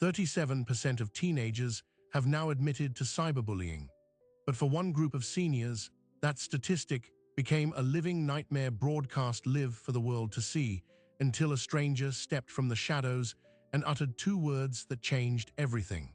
37% of teenagers have now admitted to cyberbullying. But for one group of seniors, that statistic became a living nightmare broadcast live for the world to see, until a stranger stepped from the shadows and uttered two words that changed everything.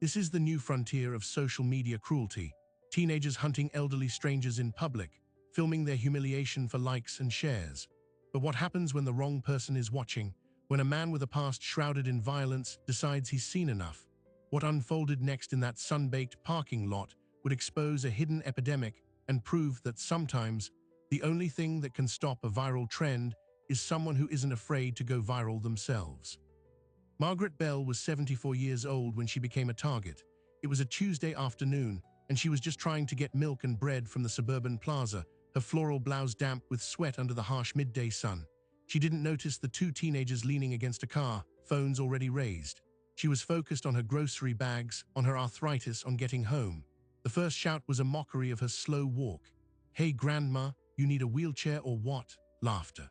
This is the new frontier of social media cruelty. Teenagers hunting elderly strangers in public, filming their humiliation for likes and shares. But what happens when the wrong person is watching? When a man with a past shrouded in violence decides he's seen enough? What unfolded next in that sun-baked parking lot would expose a hidden epidemic and prove that sometimes the only thing that can stop a viral trend is someone who isn't afraid to go viral themselves. Margaret Bell was 74 years old when she became a target. It was a Tuesday afternoon, and she was just trying to get milk and bread from the suburban plaza, her floral blouse damp with sweat under the harsh midday sun. She didn't notice the two teenagers leaning against a car, phones already raised. She was focused on her grocery bags, on her arthritis, on getting home. The first shout was a mockery of her slow walk. "Hey, Grandma, you need a wheelchair or what?" Laughter.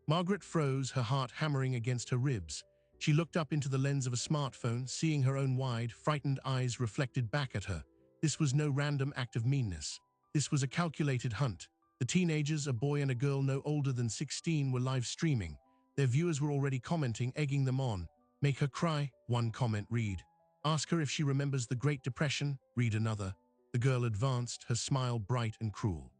Margaret froze, her heart hammering against her ribs. She looked up into the lens of a smartphone, seeing her own wide, frightened eyes reflected back at her. This was no random act of meanness. This was a calculated hunt. The teenagers, a boy and a girl no older than 16, were live streaming. Their viewers were already commenting, egging them on. "Make her cry," one comment read. "Ask her if she remembers the Great Depression," read another. The girl advanced, her smile bright and cruel.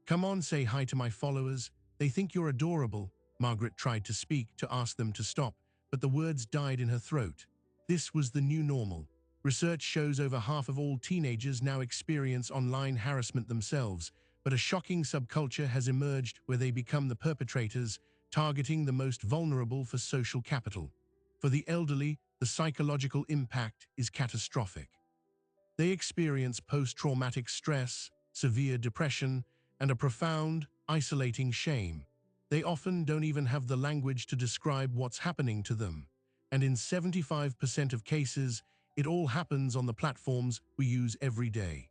"Come on, say hi to my followers. They think you're adorable." Margaret tried to speak, to ask them to stop, but the words died in her throat. This was the new normal. Research shows over half of all teenagers now experience online harassment themselves, but a shocking subculture has emerged where they become the perpetrators, targeting the most vulnerable for social capital. For the elderly, the psychological impact is catastrophic. They experience post-traumatic stress, severe depression, and a profound, isolating shame. They often don't even have the language to describe what's happening to them. And in 75% of cases, it all happens on the platforms we use every day.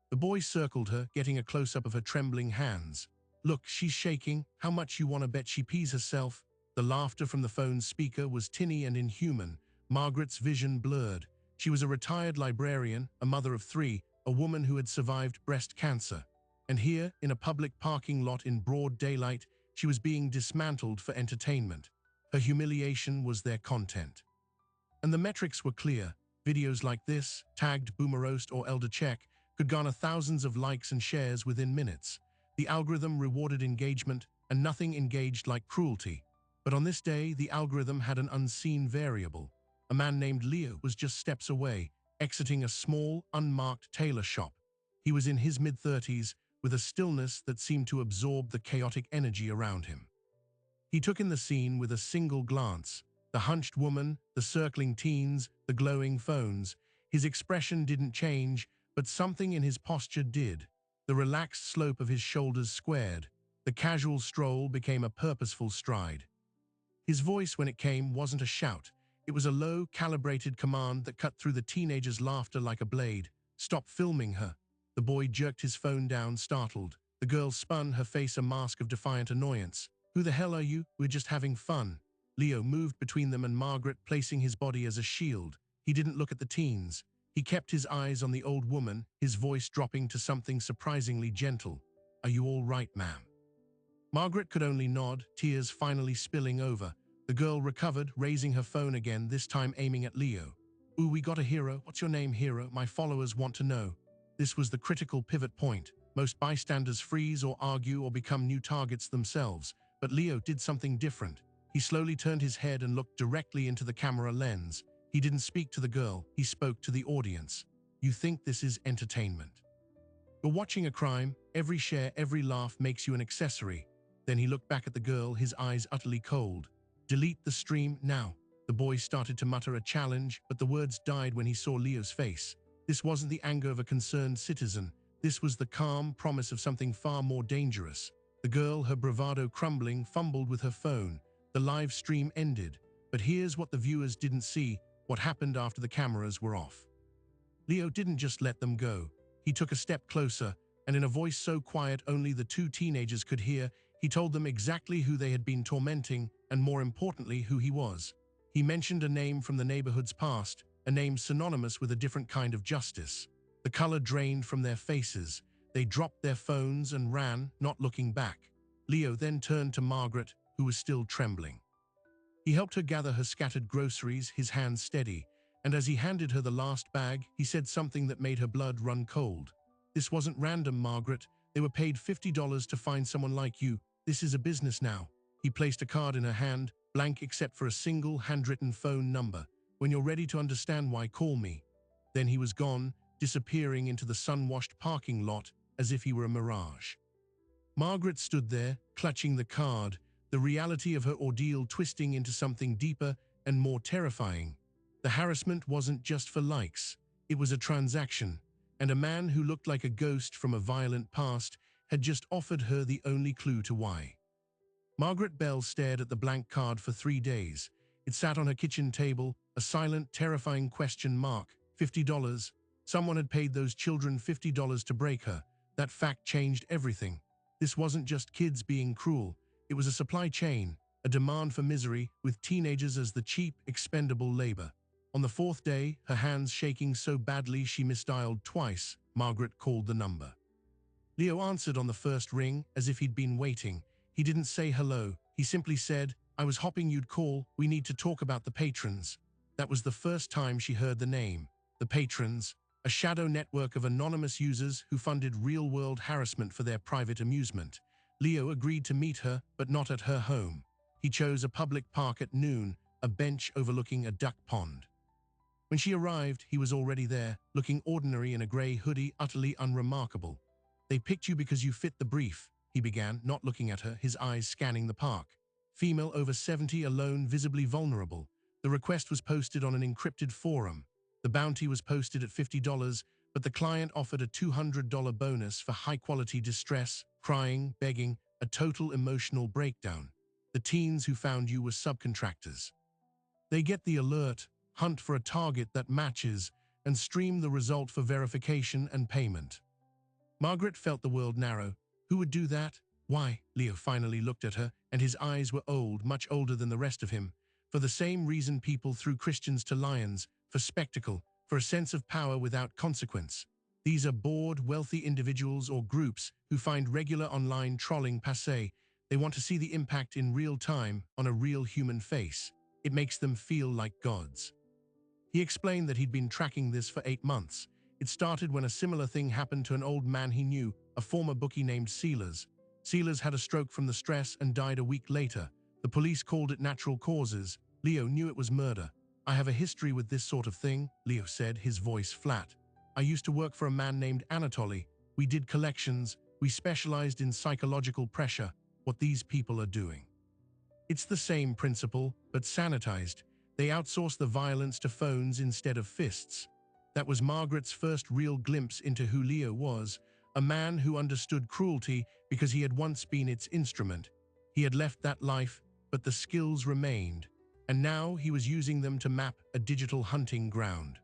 The boy circled her, getting a close-up of her trembling hands. "Look, she's shaking. How much you want to bet she pees herself?" The laughter from the phone's speaker was tinny and inhuman. Margaret's vision blurred. She was a retired librarian, a mother of 3, a woman who had survived breast cancer. And here, in a public parking lot in broad daylight, she was being dismantled for entertainment. Her humiliation was their content. And the metrics were clear. Videos like this, tagged Boomeroast or Elder Check, could garner thousands of likes and shares within minutes. The algorithm rewarded engagement, and nothing engaged like cruelty. But on this day, the algorithm had an unseen variable. A man named Leo was just steps away, exiting a small, unmarked tailor shop. He was in his mid-30s, with a stillness that seemed to absorb the chaotic energy around him. He took in the scene with a single glance. The hunched woman, the circling teens, the glowing phones. His expression didn't change, but something in his posture did. The relaxed slope of his shoulders squared. The casual stroll became a purposeful stride. His voice, when it came, wasn't a shout. It was a low, calibrated command that cut through the teenager's laughter like a blade. "Stop filming her." The boy jerked his phone down, startled. The girl spun, her face a mask of defiant annoyance. "Who the hell are you? We're just having fun." Leo moved between them and Margaret, placing his body as a shield. He didn't look at the teens. He kept his eyes on the old woman, his voice dropping to something surprisingly gentle. "Are you all right, ma'am?" Margaret could only nod, tears finally spilling over. The girl recovered, raising her phone again, this time aiming at Leo. "Ooh, we got a hero. What's your name, hero? My followers want to know." This was the critical pivot point. Most bystanders freeze or argue or become new targets themselves, but Leo did something different. He slowly turned his head and looked directly into the camera lens. He didn't speak to the girl, he spoke to the audience. "You think this is entertainment? You're watching a crime. Every share, every laugh makes you an accessory." Then he looked back at the girl, his eyes utterly cold. "Delete the stream now." The boy started to mutter a challenge, but the words died when he saw Leo's face. This wasn't the anger of a concerned citizen. This was the calm promise of something far more dangerous. The girl, her bravado crumbling, fumbled with her phone. The live stream ended. But here's what the viewers didn't see, what happened after the cameras were off. Leo didn't just let them go. He took a step closer, and in a voice so quiet only the two teenagers could hear, he told them exactly who they had been tormenting, and more importantly, who he was. He mentioned a name from the neighborhood's past, a name synonymous with a different kind of justice. The color drained from their faces. They dropped their phones and ran, not looking back. Leo then turned to Margaret, who was still trembling. He helped her gather her scattered groceries, his hands steady, and as he handed her the last bag, he said something that made her blood run cold. "This wasn't random, Margaret. They were paid $50 to find someone like you. This is a business now." He placed a card in her hand, blank except for a single handwritten phone number. "When you're ready to understand why, call me." Then he was gone, disappearing into the sun-washed parking lot as if he were a mirage. Margaret stood there, clutching the card, the reality of her ordeal twisting into something deeper and more terrifying. The harassment wasn't just for likes. It was a transaction, and a man who looked like a ghost from a violent past had just offered her the only clue to why. Margaret Bell stared at the blank card for 3 days. It sat on her kitchen table, a silent, terrifying question mark. $50. Someone had paid those children $50 to break her. That fact changed everything. This wasn't just kids being cruel. It was a supply chain, a demand for misery, with teenagers as the cheap, expendable labor. On the 4th day, her hands shaking so badly she misdialed twice, Margaret called the number. Leo answered on the first ring, as if he'd been waiting. He didn't say hello. He simply said, "I was hoping you'd call. We need to talk about the patrons." That was the first time she heard the name. The patrons, a shadow network of anonymous users who funded real-world harassment for their private amusement. Leo agreed to meet her, but not at her home. He chose a public park at noon, a bench overlooking a duck pond. When she arrived, he was already there, looking ordinary in a gray hoodie, utterly unremarkable. "They picked you because you fit the brief," he began, not looking at her, his eyes scanning the park. Female over 70, alone, visibly vulnerable. The request was posted on an encrypted forum. The bounty was posted at $50, but the client offered a $200 bonus for high-quality distress, crying, begging, a total emotional breakdown. The teens who found you were subcontractors. They get the alert, hunt for a target that matches, and stream the result for verification and payment. Margaret felt the world narrow. Who would do that? Why? Leo finally looked at her, and his eyes were old, much older than the rest of him. For the same reason people threw Christians to lions, for spectacle, for a sense of power without consequence. These are bored, wealthy individuals or groups who find regular online trolling passé. They want to see the impact in real time on a real human face. It makes them feel like gods. He explained that he'd been tracking this for 8 months. It started when a similar thing happened to an old man he knew, a former bookie named Sealers. Sealers had a stroke from the stress and died a week later. The police called it natural causes. Leo knew it was murder. "I have a history with this sort of thing," Leo said, his voice flat. "I used to work for a man named Anatoly. We did collections. We specialized in psychological pressure, what these people are doing. It's the same principle, but sanitized. They outsource the violence to phones instead of fists." That was Margaret's first real glimpse into who Leo was, a man who understood cruelty because he had once been its instrument. He had left that life, but the skills remained, and now he was using them to map a digital hunting ground.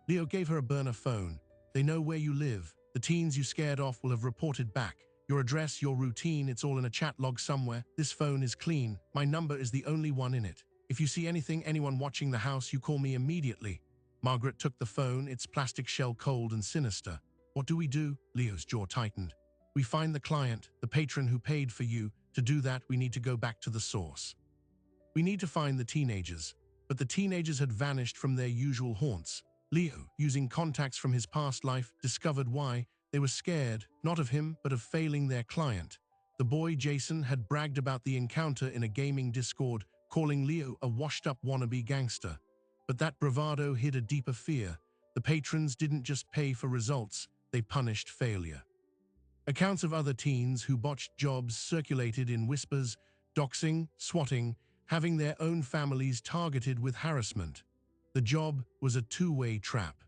Leo gave her a burner phone. "They know where you live. The teens you scared off will have reported back. Your address, your routine, it's all in a chat log somewhere. This phone is clean. My number is the only one in it. If you see anyone watching the house, you call me immediately." Margaret took the phone, its plastic shell cold and sinister. "What do we do?" Leo's jaw tightened. "We find the client, the patron who paid for you. To do that, we need to go back to the source. We need to find the teenagers." But the teenagers had vanished from their usual haunts. Leo, using contacts from his past life, discovered why. They were scared, not of him, but of failing their client. The boy, Jason, had bragged about the encounter in a gaming Discord, calling Leo a washed-up wannabe gangster. But that bravado hid a deeper fear. The patrons didn't just pay for results, they punished failure. Accounts of other teens who botched jobs circulated in whispers, doxing, swatting, having their own families targeted with harassment. The job was a two-way trap.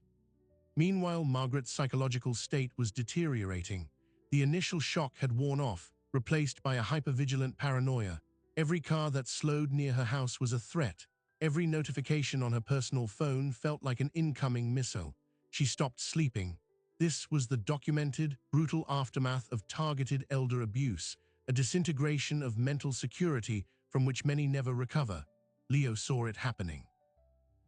Meanwhile, Margaret's psychological state was deteriorating. The initial shock had worn off, replaced by a hypervigilant paranoia. Every car that slowed near her house was a threat. Every notification on her personal phone felt like an incoming missile. She stopped sleeping. This was the documented, brutal aftermath of targeted elder abuse, a disintegration of mental security from which many never recover. Leo saw it happening.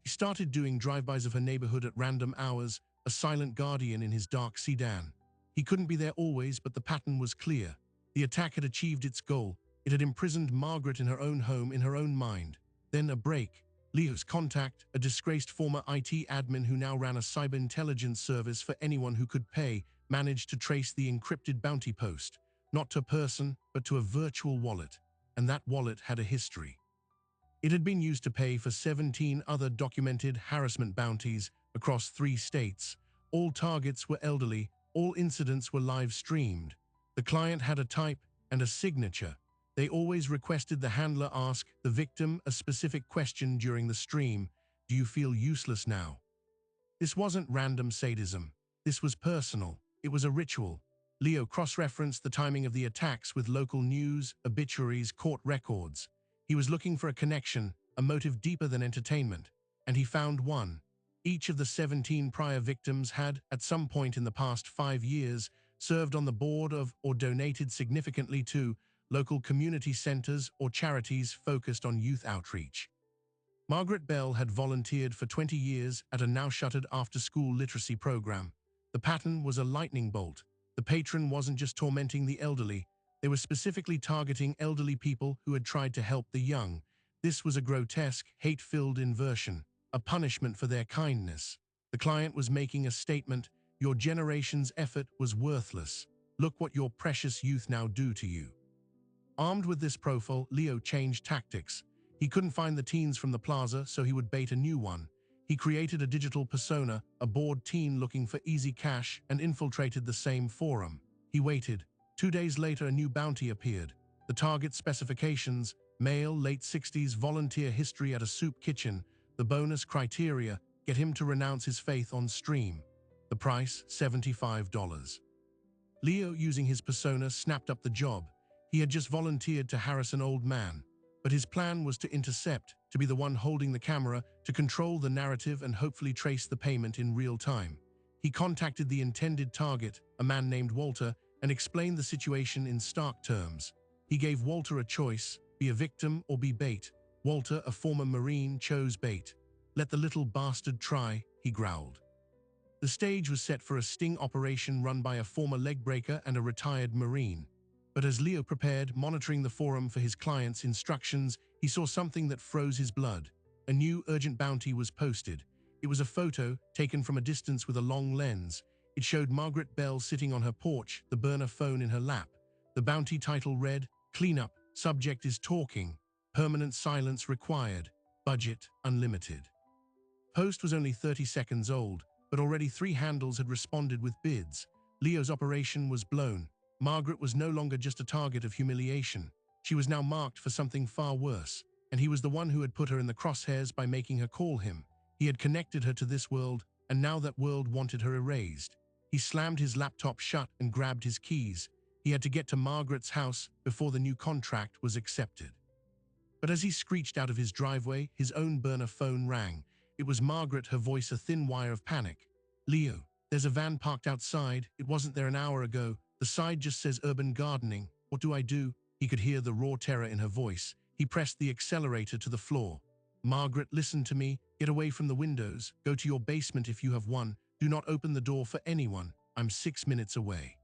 He started doing drive-bys of her neighborhood at random hours, a silent guardian in his dark sedan. He couldn't be there always, but the pattern was clear. The attack had achieved its goal. It had imprisoned Margaret in her own home, in her own mind. Then a break. Leo's contact, a disgraced former IT admin who now ran a cyber intelligence service for anyone who could pay, managed to trace the encrypted bounty post, not to a person, but to a virtual wallet. And that wallet had a history. It had been used to pay for 17 other documented harassment bounties across 3 states. All targets were elderly, all incidents were live-streamed. The client had a type and a signature. They always requested the handler ask the victim a specific question during the stream. Do you feel useless now? This wasn't random sadism. This was personal. It was a ritual. Leo cross-referenced the timing of the attacks with local news, obituaries, court records. He was looking for a connection, a motive deeper than entertainment, and he found one. Each of the 17 prior victims had, at some point in the past 5 years, served on the board of or donated significantly to local community centers or charities focused on youth outreach. Margaret Bell had volunteered for 20 years at a now-shuttered after-school literacy program. The pattern was a lightning bolt. The patron wasn't just tormenting the elderly. They were specifically targeting elderly people who had tried to help the young. This was a grotesque, hate-filled inversion, a punishment for their kindness. The client was making a statement: your generation's effort was worthless. Look what your precious youth now do to you. Armed with this profile, Leo changed tactics. He couldn't find the teens from the plaza, so he would bait a new one. He created a digital persona, a bored teen looking for easy cash, and infiltrated the same forum. He waited. 2 days later, a new bounty appeared. The target specifications: male, late 60s, volunteer history at a soup kitchen. The bonus criteria: get him to renounce his faith on stream. The price, $75. Leo, using his persona, snapped up the job. He had just volunteered to harass an old man, but his plan was to intercept, to be the one holding the camera, to control the narrative and hopefully trace the payment in real time. He contacted the intended target, a man named Walter, and explained the situation in stark terms. He gave Walter a choice: be a victim or be bait. Walter, a former Marine, chose bait. Let the little bastard try, he growled. The stage was set for a sting operation run by a former leg breaker and a retired Marine. But as Leo prepared, monitoring the forum for his client's instructions, he saw something that froze his blood. A new urgent bounty was posted. It was a photo taken from a distance with a long lens. It showed Margaret Bell sitting on her porch, the burner phone in her lap. The bounty title read, "Cleanup, subject is talking, permanent silence required, budget unlimited." Post was only 30 seconds old, but already 3 handles had responded with bids. Leo's operation was blown. Margaret was no longer just a target of humiliation. She was now marked for something far worse, and he was the one who had put her in the crosshairs by making her call him. He had connected her to this world, and now that world wanted her erased. He slammed his laptop shut and grabbed his keys. He had to get to Margaret's house before the new contract was accepted. But as he screeched out of his driveway, his own burner phone rang. It was Margaret, her voice a thin wire of panic. "Leo, there's a van parked outside. It wasn't there an hour ago. The side just says urban gardening. What do I do?" He could hear the raw terror in her voice. He pressed the accelerator to the floor. "Margaret, listen to me. Get away from the windows. Go to your basement if you have one. Do not open the door for anyone. I'm 6 minutes away."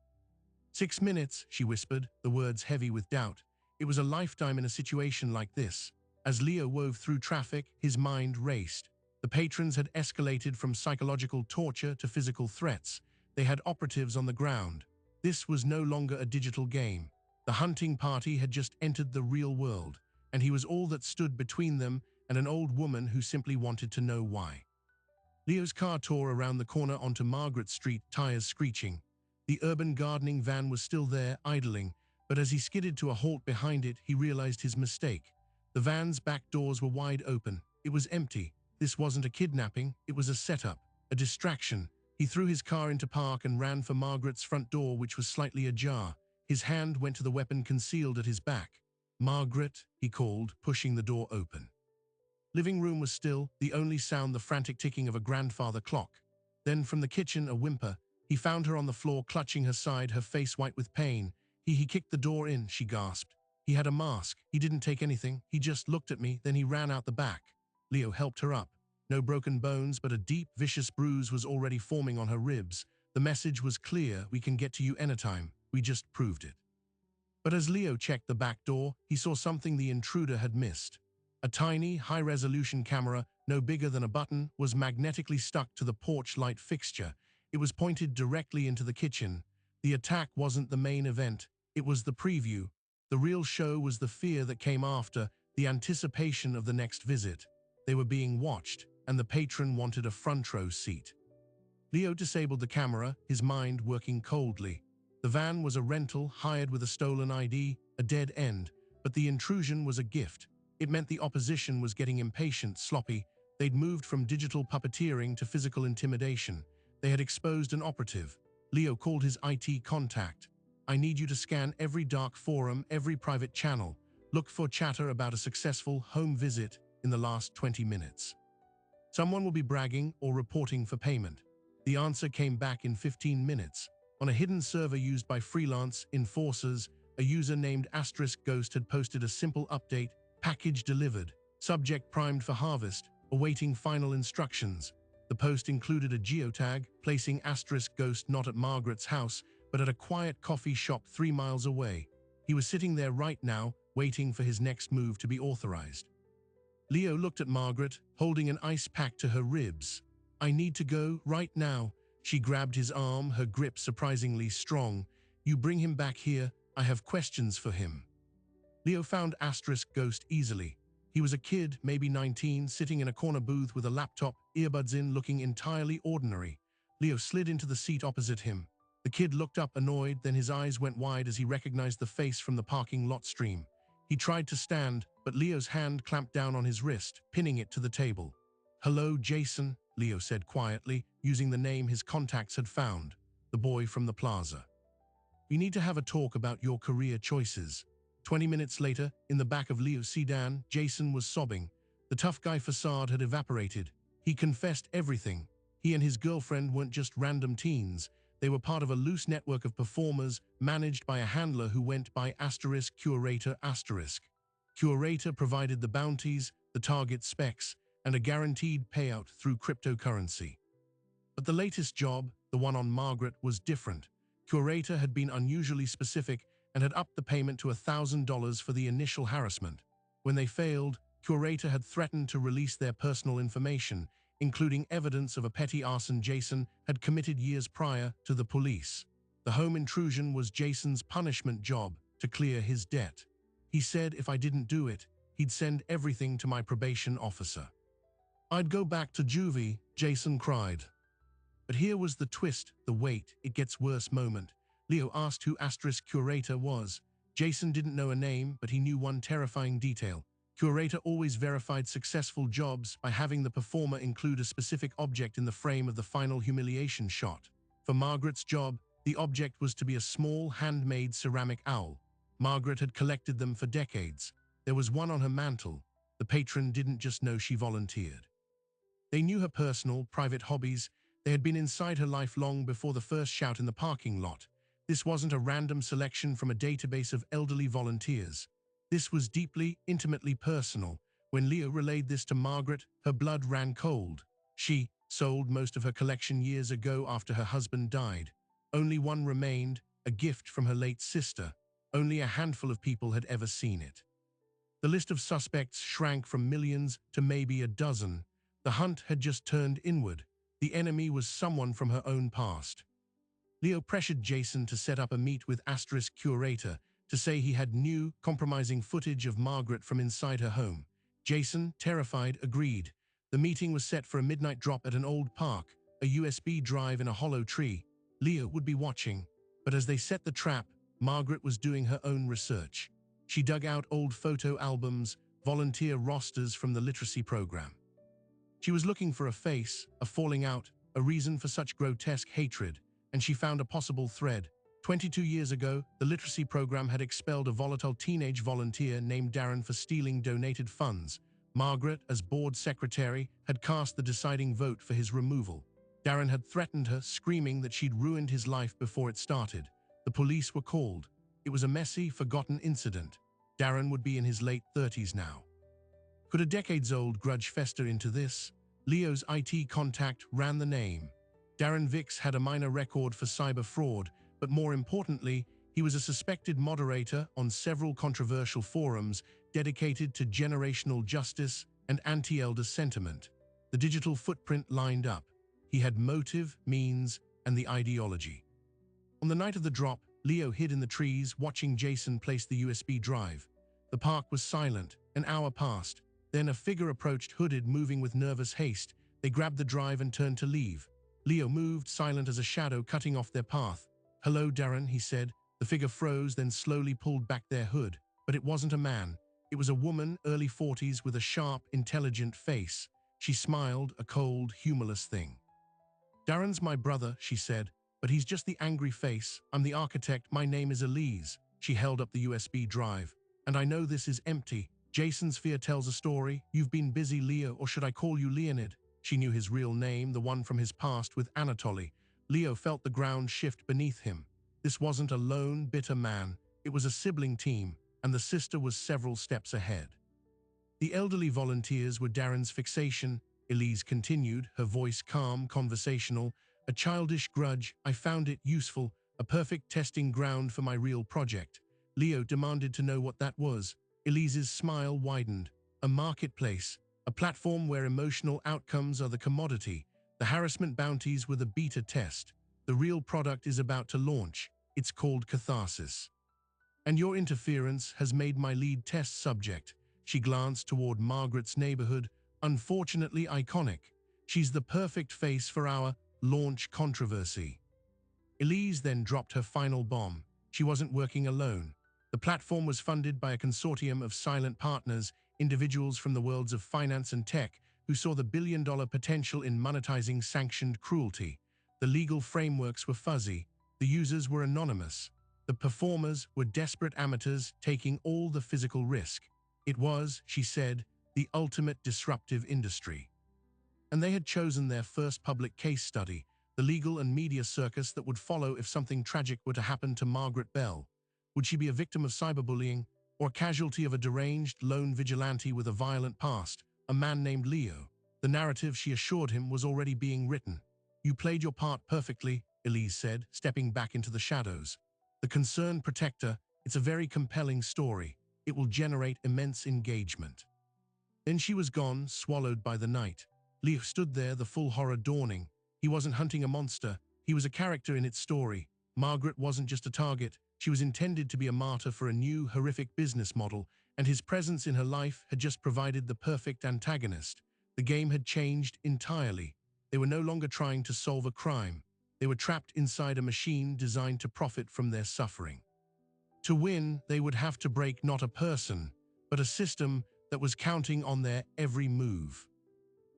6 minutes, she whispered, the words heavy with doubt. It was a lifetime in a situation like this. As Leo wove through traffic, his mind raced. The patrons had escalated from psychological torture to physical threats. They had operatives on the ground. This was no longer a digital game. The hunting party had just entered the real world, and he was all that stood between them and an old woman who simply wanted to know why. Leo's car tore around the corner onto Margaret Street, tires screeching. The urban gardening van was still there, idling, but as he skidded to a halt behind it, he realized his mistake. The van's back doors were wide open. It was empty. This wasn't a kidnapping, it was a setup, a distraction. He threw his car into park and ran for Margaret's front door, which was slightly ajar. His hand went to the weapon concealed at his back. "Margaret," he called, pushing the door open. Living room was still, the only sound the frantic ticking of a grandfather clock. Then from the kitchen, a whimper. He found her on the floor, clutching her side, her face white with pain. He kicked the door in, she gasped. He had a mask. He didn't take anything. He just looked at me, then he ran out the back. Leo helped her up. No broken bones, but a deep, vicious bruise was already forming on her ribs. The message was clear: we can get to you anytime. We just proved it. But as Leo checked the back door, he saw something the intruder had missed. A tiny, high-resolution camera, no bigger than a button, was magnetically stuck to the porch light fixture. It was pointed directly into the kitchen. The attack wasn't the main event, it was the preview. The real show was the fear that came after, the anticipation of the next visit. They were being watched, and the patron wanted a front-row seat. Leo disabled the camera, his mind working coldly. The van was a rental, hired with a stolen ID, a dead end, but the intrusion was a gift. It meant the opposition was getting impatient, sloppy. They'd moved from digital puppeteering to physical intimidation. They had exposed an operative. Leo called his IT contact. "I need you to scan every dark forum, every private channel. Look for chatter about a successful home visit in the last 20 minutes. Someone will be bragging or reporting for payment." The answer came back in 15 minutes. On a hidden server used by freelance enforcers, a user named *Ghost had posted a simple update: "Package delivered. Subject primed for harvest, awaiting final instructions." The post included a geotag, placing *Ghost not at Margaret's house, but at a quiet coffee shop 3 miles away. He was sitting there right now, waiting for his next move to be authorized. Leo looked at Margaret, holding an ice pack to her ribs. "I need to go, right now." She grabbed his arm, her grip surprisingly strong. "You bring him back here, I have questions for him." Leo found *Ghost easily. He was a kid, maybe 19, sitting in a corner booth with a laptop, earbuds in, looking entirely ordinary. Leo slid into the seat opposite him. The kid looked up, annoyed, then his eyes went wide as he recognized the face from the parking lot stream. He tried to stand, but Leo's hand clamped down on his wrist, pinning it to the table. "Hello, Jason," Leo said quietly, using the name his contacts had found, the boy from the plaza. "We need to have a talk about your career choices." 20 minutes later, in the back of Leo's sedan, Jason was sobbing. The tough guy facade had evaporated. He confessed everything. He and his girlfriend weren't just random teens. They were part of a loose network of performers managed by a handler who went by *Curator*. Curator provided the bounties, the target specs, and a guaranteed payout through cryptocurrency. But the latest job, the one on Margaret, was different. Curator had been unusually specific and had upped the payment to $1,000 for the initial harassment. When they failed, Curator had threatened to release their personal information, including evidence of a petty arson Jason had committed years prior, to the police. The home intrusion was Jason's punishment job, to clear his debt. He said if I didn't do it, he'd send everything to my probation officer. "I'd go back to juvie," Jason cried. But here was the twist, the wait, it gets worse moment. Leo asked who *Curator was. Jason didn't know a name, but he knew one terrifying detail. Curator always verified successful jobs by having the performer include a specific object in the frame of the final humiliation shot. For Margaret's job, the object was to be a small, handmade ceramic owl. Margaret had collected them for decades. There was one on her mantle. The patron didn't just know she volunteered. They knew her personal, private hobbies. They had been inside her life long before the first shout in the parking lot. This wasn't a random selection from a database of elderly volunteers. This was deeply, intimately personal. When Leo relayed this to Margaret, her blood ran cold. She sold most of her collection years ago after her husband died. Only one remained, a gift from her late sister. Only a handful of people had ever seen it. The list of suspects shrank from millions to maybe a dozen. The hunt had just turned inward. The enemy was someone from her own past. Leo pressured Jason to set up a meet with *Curator, to say he had new, compromising footage of Margaret from inside her home. Jason, terrified, agreed. The meeting was set for a midnight drop at an old park, a USB drive in a hollow tree. Leo would be watching, but as they set the trap, Margaret was doing her own research. She dug out old photo albums, volunteer rosters from the literacy program. She was looking for a face, a falling out, a reason for such grotesque hatred, and she found a possible thread. 22 years ago, the literacy program had expelled a volatile teenage volunteer named Darren for stealing donated funds. Margaret, as board secretary, had cast the deciding vote for his removal. Darren had threatened her, screaming that she'd ruined his life before it started. The police were called. It was a messy, forgotten incident. Darren would be in his late 30s now. Could a decades-old grudge fester into this? Leo's IT contact ran the name. Darren Vicks had a minor record for cyber fraud, but more importantly, he was a suspected moderator on several controversial forums dedicated to generational justice and anti-elder sentiment. The digital footprint lined up. He had motive, means, and the ideology. On the night of the drop, Leo hid in the trees, watching Jason place the USB drive. The park was silent. An hour passed. Then a figure approached, hooded, moving with nervous haste. They grabbed the drive and turned to leave. Leo moved, silent as a shadow, cutting off their path. "Hello, Darren," he said. The figure froze, then slowly pulled back their hood. But it wasn't a man. It was a woman, early 40s, with a sharp, intelligent face. She smiled, a cold, humorless thing. "Darren's my brother," she said, "but he's just the angry face. I'm the architect. My name is Elise." She held up the USB drive. "And I know this is empty. Jason's fear tells a story. You've been busy, Leo, or should I call you Leonid?" She knew his real name, the one from his past with Anatoly. Leo felt the ground shift beneath him. This wasn't a lone, bitter man. It was a sibling team, and the sister was several steps ahead. The elderly volunteers were Darren's fixation. Elise continued, her voice calm, conversational. "A childish grudge. I found it useful, a perfect testing ground for my real project." Leo demanded to know what that was. Elise's smile widened. "A marketplace, a platform where emotional outcomes are the commodity. The harassment bounties were the beta test. The real product is about to launch. It's called Catharsis. And your interference has made my lead test subject." She glanced toward Margaret's neighborhood. "Unfortunately iconic. She's the perfect face for our launch controversy." Elise then dropped her final bomb. She wasn't working alone. The platform was funded by a consortium of silent partners, individuals from the worlds of finance and tech, who saw the billion-dollar potential in monetizing sanctioned cruelty. The legal frameworks were fuzzy. The users were anonymous. The performers were desperate amateurs taking all the physical risk. It was, she said, the ultimate disruptive industry. And they had chosen their first public case study, the legal and media circus that would follow if something tragic were to happen to Margaret Bell. Would she be a victim of cyberbullying, or a casualty of a deranged lone vigilante with a violent past, a man named Leo? The narrative, she assured him, was already being written. "You played your part perfectly," Elise said, stepping back into the shadows. "The concerned protector, it's a very compelling story. It will generate immense engagement." Then she was gone, swallowed by the night. Leo stood there, the full horror dawning. He wasn't hunting a monster. He was a character in its story. Margaret wasn't just a target. She was intended to be a martyr for a new, horrific business model, and his presence in her life had just provided the perfect antagonist. The game had changed entirely. They were no longer trying to solve a crime. They were trapped inside a machine designed to profit from their suffering. To win, they would have to break not a person, but a system that was counting on their every move.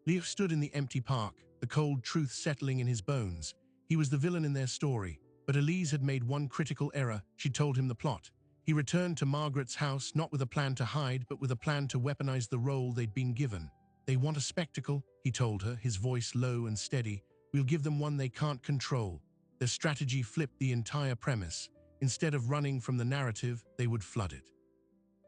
Leo stood in the empty park, the cold truth settling in his bones. He was the villain in their story, but Elise had made one critical error. She told him the plot. He returned to Margaret's house not with a plan to hide, but with a plan to weaponize the role they'd been given. "They want a spectacle," he told her, his voice low and steady. "We'll give them one they can't control." Their strategy flipped the entire premise. Instead of running from the narrative, they would flood it.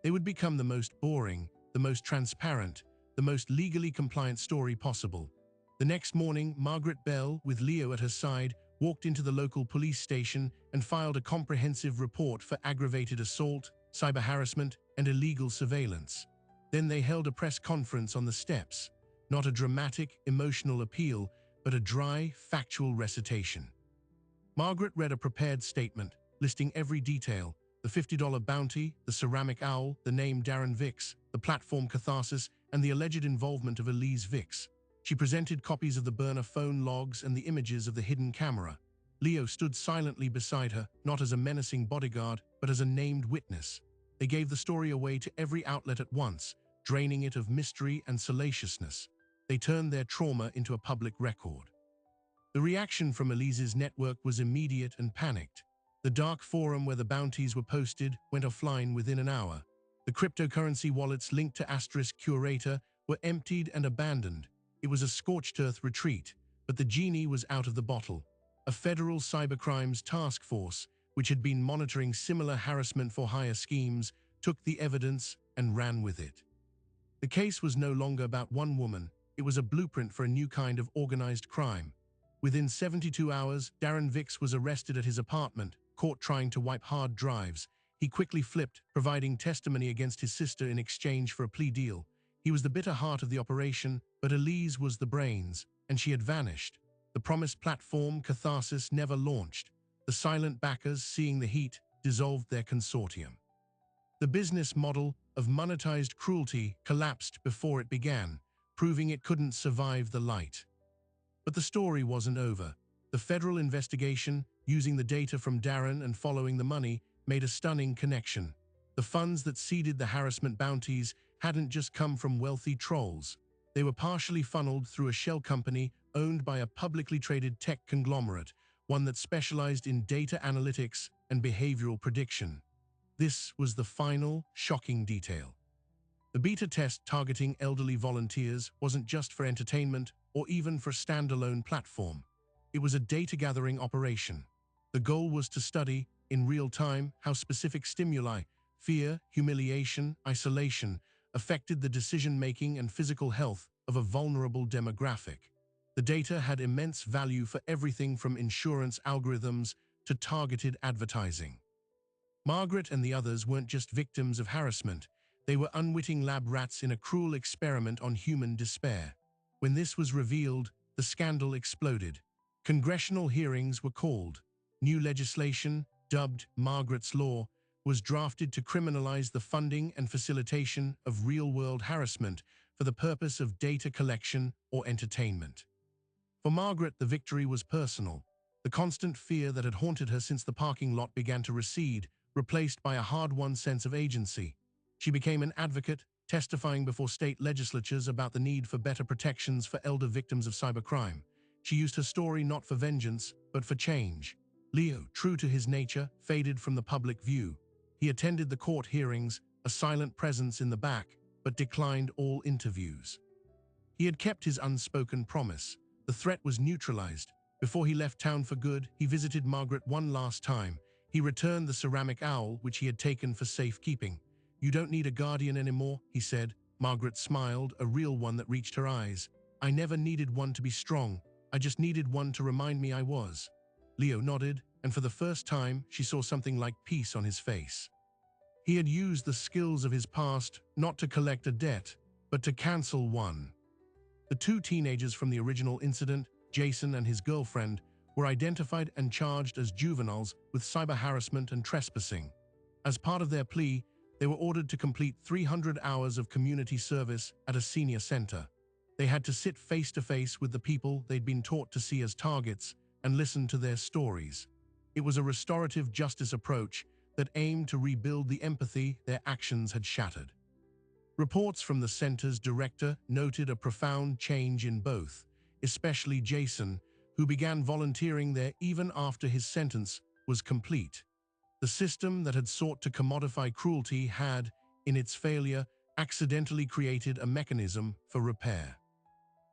They would become the most boring, the most transparent, the most legally compliant story possible. The next morning, Margaret Bell, with Leo at her side, walked into the local police station and filed a comprehensive report for aggravated assault, cyber harassment, and illegal surveillance. Then they held a press conference on the steps. Not a dramatic, emotional appeal, but a dry, factual recitation. Margaret read a prepared statement, listing every detail: the $50 bounty, the ceramic owl, the name Darren Vicks, the platform Catharsis, and the alleged involvement of Elise Vicks. She presented copies of the burner phone logs and the images of the hidden camera. Leo stood silently beside her, not as a menacing bodyguard, but as a named witness. They gave the story away to every outlet at once, draining it of mystery and salaciousness. They turned their trauma into a public record. The reaction from Elise's network was immediate and panicked. The dark forum where the bounties were posted went offline within an hour. The cryptocurrency wallets linked to Asterisk Curator were emptied and abandoned. It was a scorched earth retreat, but the genie was out of the bottle. A federal cybercrimes task force, which had been monitoring similar harassment for hire schemes, took the evidence and ran with it. The case was no longer about one woman, it was a blueprint for a new kind of organized crime. Within 72 hours, Darren Vicks was arrested at his apartment, caught trying to wipe hard drives. He quickly flipped, providing testimony against his sister in exchange for a plea deal. He was the bitter heart of the operation, but Elise was the brains, and she had vanished. The promised platform, Catharsis, never launched. The silent backers, seeing the heat, dissolved their consortium. The business model of monetized cruelty collapsed before it began, proving it couldn't survive the light. But the story wasn't over. The federal investigation, using the data from Darren and following the money, made a stunning connection. The funds that seeded the harassment bounties hadn't just come from wealthy trolls. They were partially funneled through a shell company owned by a publicly traded tech conglomerate, one that specialized in data analytics and behavioral prediction. This was the final, shocking detail. The beta test targeting elderly volunteers wasn't just for entertainment or even for a standalone platform. It was a data-gathering operation. The goal was to study, in real time, how specific stimuli, fear, humiliation, isolation, affected the decision-making and physical health of a vulnerable demographic. The data had immense value for everything from insurance algorithms to targeted advertising. Margaret and the others weren't just victims of harassment, they were unwitting lab rats in a cruel experiment on human despair. When this was revealed, the scandal exploded. Congressional hearings were called. New legislation, dubbed Margaret's Law, was drafted to criminalize the funding and facilitation of real-world harassment for the purpose of data collection or entertainment. For Margaret, the victory was personal. The constant fear that had haunted her since the parking lot began to recede, replaced by a hard-won sense of agency. She became an advocate, testifying before state legislatures about the need for better protections for elder victims of cybercrime. She used her story not for vengeance, but for change. Leo, true to his nature, faded from the public view. He attended the court hearings, a silent presence in the back, but declined all interviews. He had kept his unspoken promise. The threat was neutralized. Before he left town for good, he visited Margaret one last time. He returned the ceramic owl, which he had taken for safekeeping. "You don't need a guardian anymore," he said. Margaret smiled, a real one that reached her eyes. "I never needed one to be strong. I just needed one to remind me I was." Leo nodded, and for the first time, she saw something like peace on his face. He had used the skills of his past not to collect a debt, but to cancel one. The two teenagers from the original incident, Jason and his girlfriend, were identified and charged as juveniles with cyber harassment and trespassing. As part of their plea, they were ordered to complete 300 hours of community service at a senior center. They had to sit face-to-face with the people they'd been taught to see as targets and listen to their stories. It was a restorative justice approach that aimed to rebuild the empathy their actions had shattered. Reports from the center's director noted a profound change in both, especially Jason, who began volunteering there even after his sentence was complete. The system that had sought to commodify cruelty had, in its failure, accidentally created a mechanism for repair.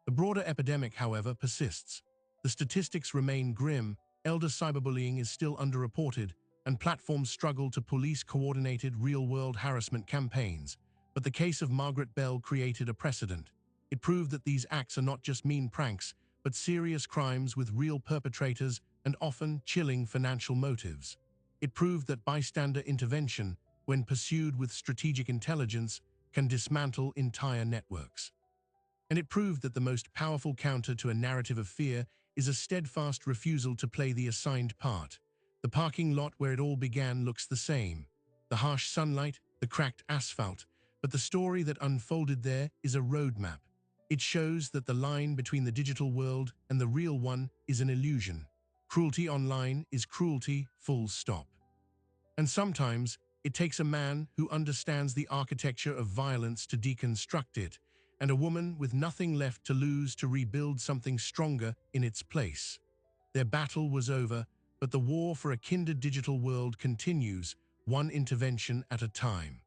The broader epidemic, however, persists. The statistics remain grim, elder cyberbullying is still underreported, and platforms struggle to police coordinated real-world harassment campaigns. But the case of Margaret Bell created a precedent. It proved that these acts are not just mean pranks, but serious crimes with real perpetrators and often chilling financial motives. It proved that bystander intervention, when pursued with strategic intelligence, can dismantle entire networks. And it proved that the most powerful counter to a narrative of fear is a steadfast refusal to play the assigned part. The parking lot where it all began looks the same. The harsh sunlight, the cracked asphalt, but the story that unfolded there is a roadmap. It shows that the line between the digital world and the real one is an illusion. Cruelty online is cruelty, full stop. And sometimes, it takes a man who understands the architecture of violence to deconstruct it, and a woman with nothing left to lose to rebuild something stronger in its place. Their battle was over, but the war for a kindred digital world continues, one intervention at a time.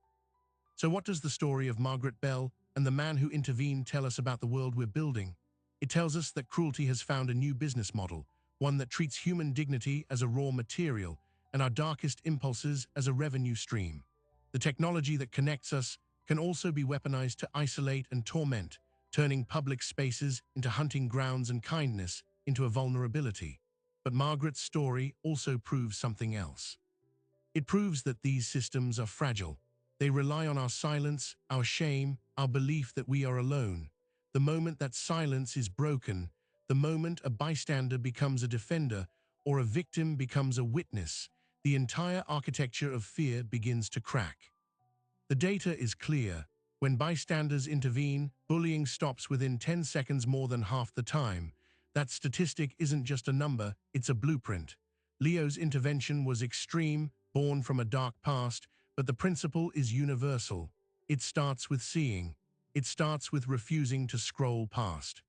So what does the story of Margaret Bell and the man who intervened tell us about the world we're building? It tells us that cruelty has found a new business model, one that treats human dignity as a raw material and our darkest impulses as a revenue stream. The technology that connects us can also be weaponized to isolate and torment, turning public spaces into hunting grounds and kindness into a vulnerability. But Margaret's story also proves something else. It proves that these systems are fragile. They rely on our silence, our shame, our belief that we are alone. The moment that silence is broken, the moment a bystander becomes a defender or a victim becomes a witness, the entire architecture of fear begins to crack. The data is clear. When bystanders intervene, bullying stops within 10 seconds more than half the time. That statistic isn't just a number, it's a blueprint. Leo's intervention was extreme, born from a dark past, but the principle is universal. It starts with seeing. It starts with refusing to scroll past.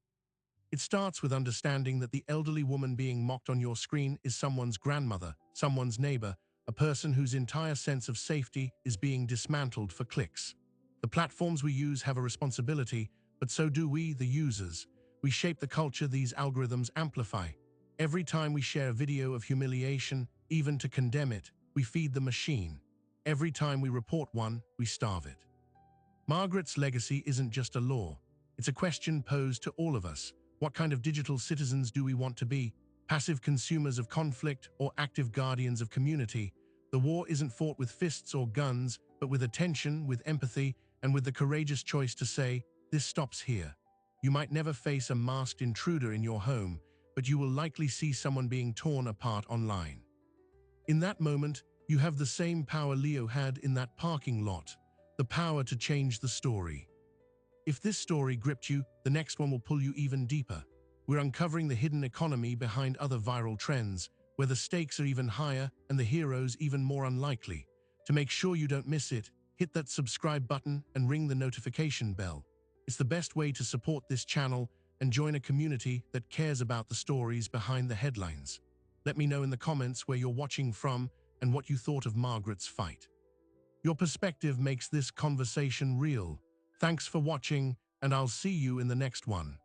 It starts with understanding that the elderly woman being mocked on your screen is someone's grandmother, someone's neighbor, a person whose entire sense of safety is being dismantled for clicks. The platforms we use have a responsibility, but so do we, the users. We shape the culture these algorithms amplify. Every time we share a video of humiliation, even to condemn it, we feed the machine. Every time we report one, we starve it. Margaret's legacy isn't just a law. It's a question posed to all of us. What kind of digital citizens do we want to be? Passive consumers of conflict or active guardians of community? The war isn't fought with fists or guns, but with attention, with empathy, and with the courageous choice to say, this stops here. You might never face a masked intruder in your home, but you will likely see someone being torn apart online. In that moment, you have the same power Leo had in that parking lot, the power to change the story. If this story gripped you, the next one will pull you even deeper. We're uncovering the hidden economy behind other viral trends, where the stakes are even higher and the heroes even more unlikely. To make sure you don't miss it, hit that subscribe button and ring the notification bell. It's the best way to support this channel and join a community that cares about the stories behind the headlines. Let me know in the comments where you're watching from and what you thought of Margaret's fight. Your perspective makes this conversation real. Thanks for watching, and I'll see you in the next one.